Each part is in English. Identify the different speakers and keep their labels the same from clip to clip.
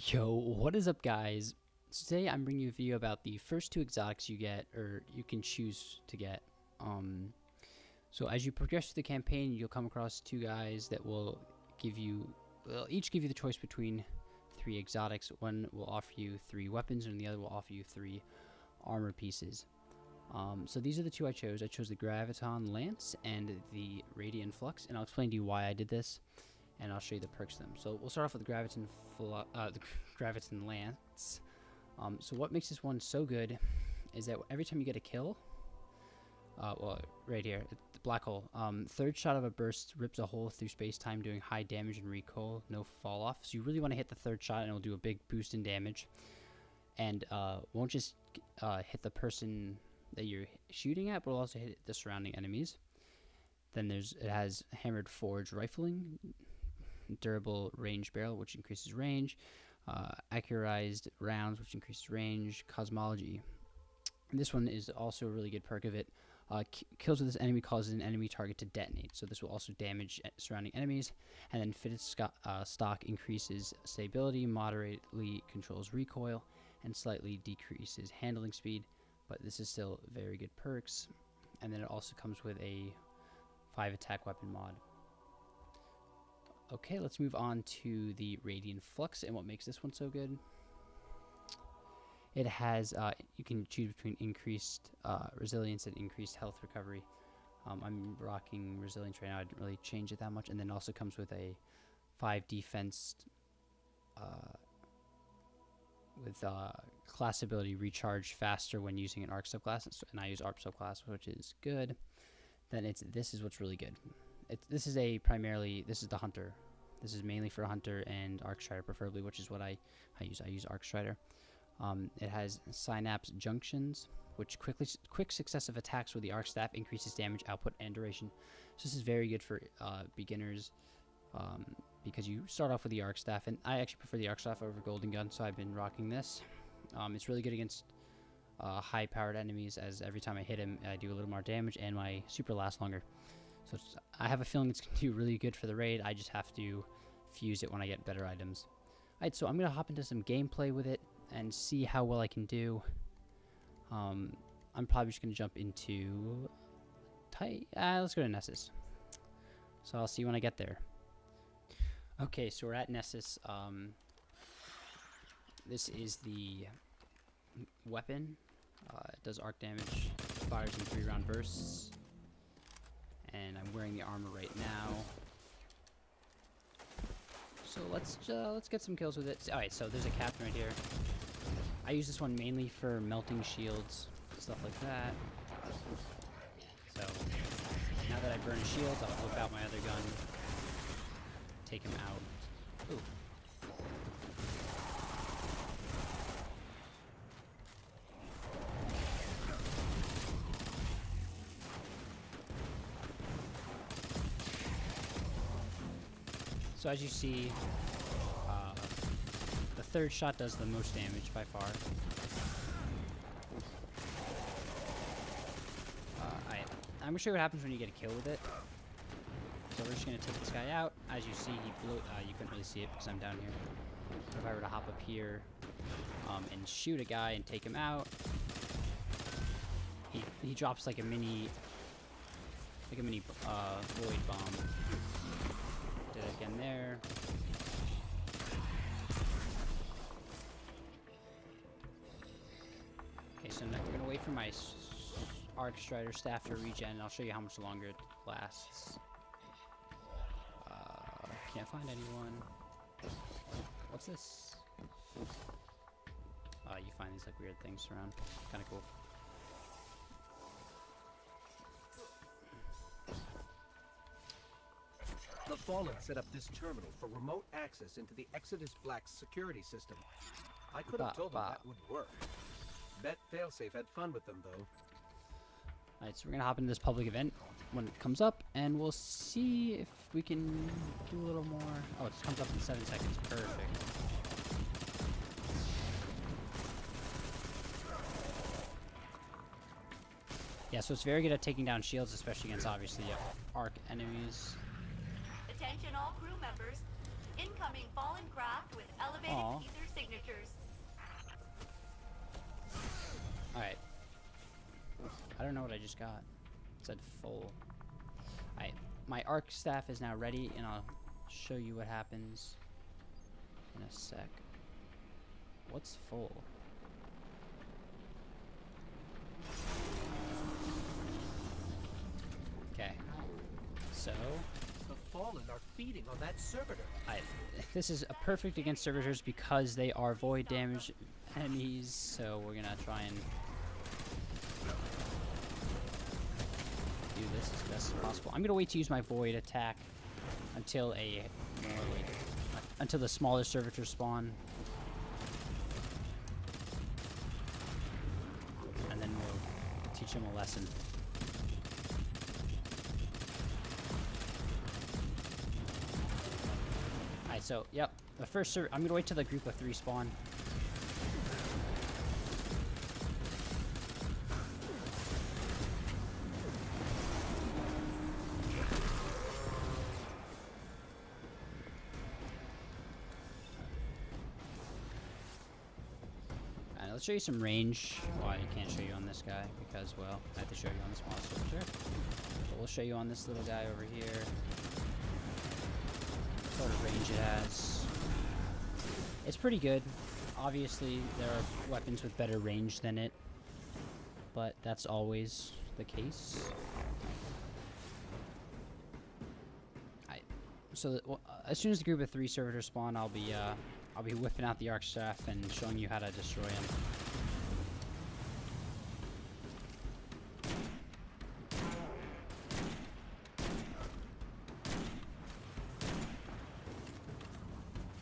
Speaker 1: Yo, what is up, guys? Today I'm bringing you a video about the first two exotics you get, or you can choose to get. So as you progress through the campaign, you'll come across two guys that will each give you the choice between three exotics. One will offer you 3 weapons, and the other will offer you 3 armor pieces. So these are the two I chose. I chose the GRAVITON Lance and the RAIDEN FLUX, and I'll explain to you why I did this, and I'll show you the perks of them. So we'll start off with the GRAVITON Lance. So what makes this one so good is that every time you get a kill, well, right here, the black hole, third shot of a burst rips a hole through space-time, doing high damage and recoil, no fall off. So you really want to hit the third shot, and it'll do a big boost in damage, and won't just hit the person that you're shooting at, but will also hit the surrounding enemies. Then it has hammered forge rifling, durable range barrel, which increases range, accurized rounds, which increases range, cosmology. And this one is also a really good perk of it. Kills with this enemy causes an enemy target to detonate, so this will also damage surrounding enemies. And then fitted stock increases stability, moderately controls recoil, and slightly decreases handling speed, but this is still very good perks. And then it also comes with a 5 attack weapon mod. Okay, let's move on to the RAIDEN FLUX and what makes this one so good. It has, you can choose between increased resilience and increased health recovery. I'm rocking resilience right now, I didn't really change it that much. And then also comes with a 5 defense with class ability recharge faster when using an arc subclass, and I use arc subclass, which is good. Then this is what's really good. This is the hunter. This is mainly for hunter and arc strider preferably, which is what I use. I use arc strider. It has synapse junctions, which quick successive attacks with the arc staff increases damage output and duration. So this is very good for beginners, because you start off with the arc staff, and I actually prefer the arc staff over golden gun, so I've been rocking this. It's really good against high powered enemies, as every time I hit him I do a little more damage and my super lasts longer. So I have a feeling it's going to do really good for the raid. I just have to fuse it when I get better items. Alright, so I'm going to hop into some gameplay with it and see how well I can do. I'm probably just going to jump into let's go to Nessus. So I'll see you when I get there. Okay, so we're at Nessus. This is the weapon. It does arc damage, fires in 3-round bursts, and I'm wearing the armor right now. So let's get some kills with it. Alright, so there's a captain right here. I use this one mainly for melting shields, stuff like that. So now that I burn shields, I'll whip out my other gun, take him out. Ooh. So as you see, the third shot does the most damage by far. I'm gonna show you what happens when you get a kill with it. So we're just gonna take this guy out. As you see, he blew. You couldn't really see it because I'm down here. But if I were to hop up here and shoot a guy and take him out, he drops like a mini void bomb. Did it again there. Okay, so now we're gonna wait for my arc strider staff to regen, and I'll show you how much longer it lasts. Can't find anyone. What's this? You find these like weird things around. Kind of cool.
Speaker 2: The Fallen set up this terminal for remote access into the Exodus Black's security system. I could have told them that wouldn't work. Bet Failsafe had fun with them, though.
Speaker 1: Alright, so we're gonna hop into this public event when it comes up, and we'll see if we can do a little more. Oh, it comes up in 7 seconds. Perfect. Yeah, so it's very good at taking down shields, especially against, obviously, arc enemies.
Speaker 3: Attention all crew members. Incoming fallen craft with elevated ether
Speaker 1: I don't know what I just got. It said full. Alright, my arc staff is now ready, and I'll show you what happens in a sec. What's full? Okay. So
Speaker 2: The Fallen are feeding on that servitor.
Speaker 1: this is a perfect against servitors because they are void damage enemies, so we're gonna try and do this as best as possible. I'm gonna wait to use my void attack until until the smaller servitors spawn. And then we'll teach them a lesson. Alright, so, yep. The first I'm gonna wait till the group of 3 spawn. Alright, let's show you some range. Well, I can't show you on this guy because, well, I have to show you on the small soldier. But we'll show you on this little guy over here. Sort of range it has. It's pretty good. Obviously, there are weapons with better range than it, but that's always the case. So as soon as the group of 3 servitors spawn, I'll be whipping out the arc staff and showing you how to destroy them.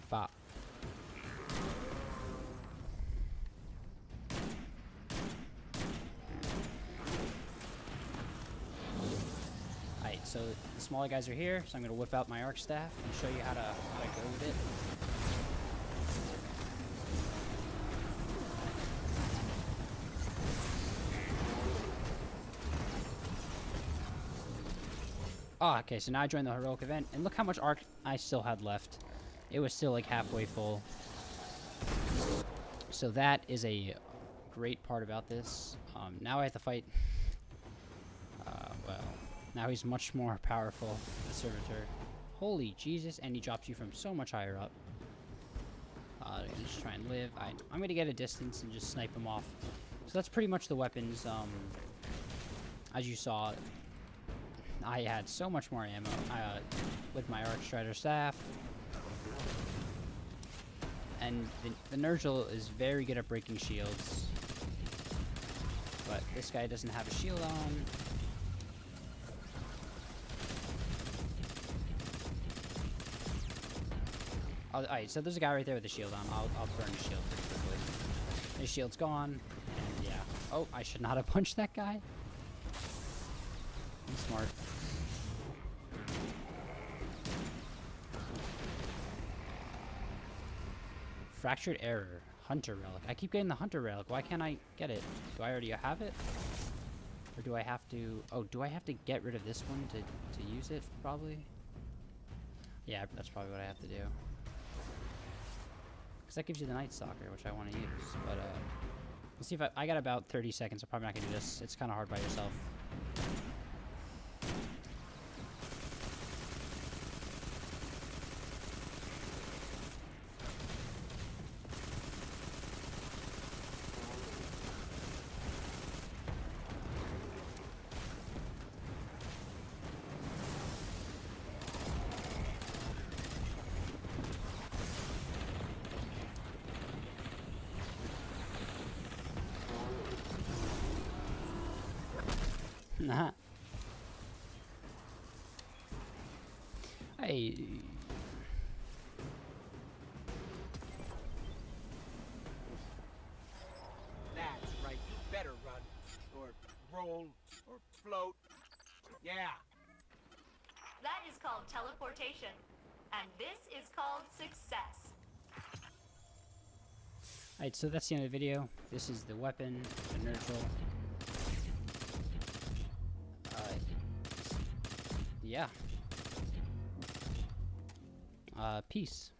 Speaker 1: Bop. Alright, so the smaller guys are here, so I'm going to whip out my arc staff and show you how to go with it. Oh, okay, so now I joined the heroic event, and look how much arc I still had left. It was still like halfway full. So that is a great part about this. Now I have to fight. Well, now he's much more powerful, the servitor. Holy Jesus, and he drops you from so much higher up. Just try and live. I'm gonna get a distance and just snipe him off. So that's pretty much the weapons. As you saw, I had so much more ammo with my Arc Strider staff. And the Nurgle is very good at breaking shields. But this guy doesn't have a shield on. Alright, so there's a guy right there with a shield on. I'll burn his shield pretty quickly. His shield's gone. And yeah. Oh, I should not have punched that guy. I'm smart. Fractured Error. Hunter Relic. I keep getting the Hunter Relic. Why can't I get it? Do I already have it? Or do I have to... Oh, do I have to get rid of this one to use it, probably? Yeah, that's probably what I have to do. Because that gives you the Night Stalker, which I want to use. But, let's see if I got about 30 seconds. I'm probably not going to do this. It's kind of hard by yourself. Nah. Hey.
Speaker 2: That's right, you better run. Or roll, or float. Yeah.
Speaker 3: That is called teleportation. And this is called success.
Speaker 1: Alright, so that's the end of the video. This is the weapon, the Nurgle. Yeah. Peace.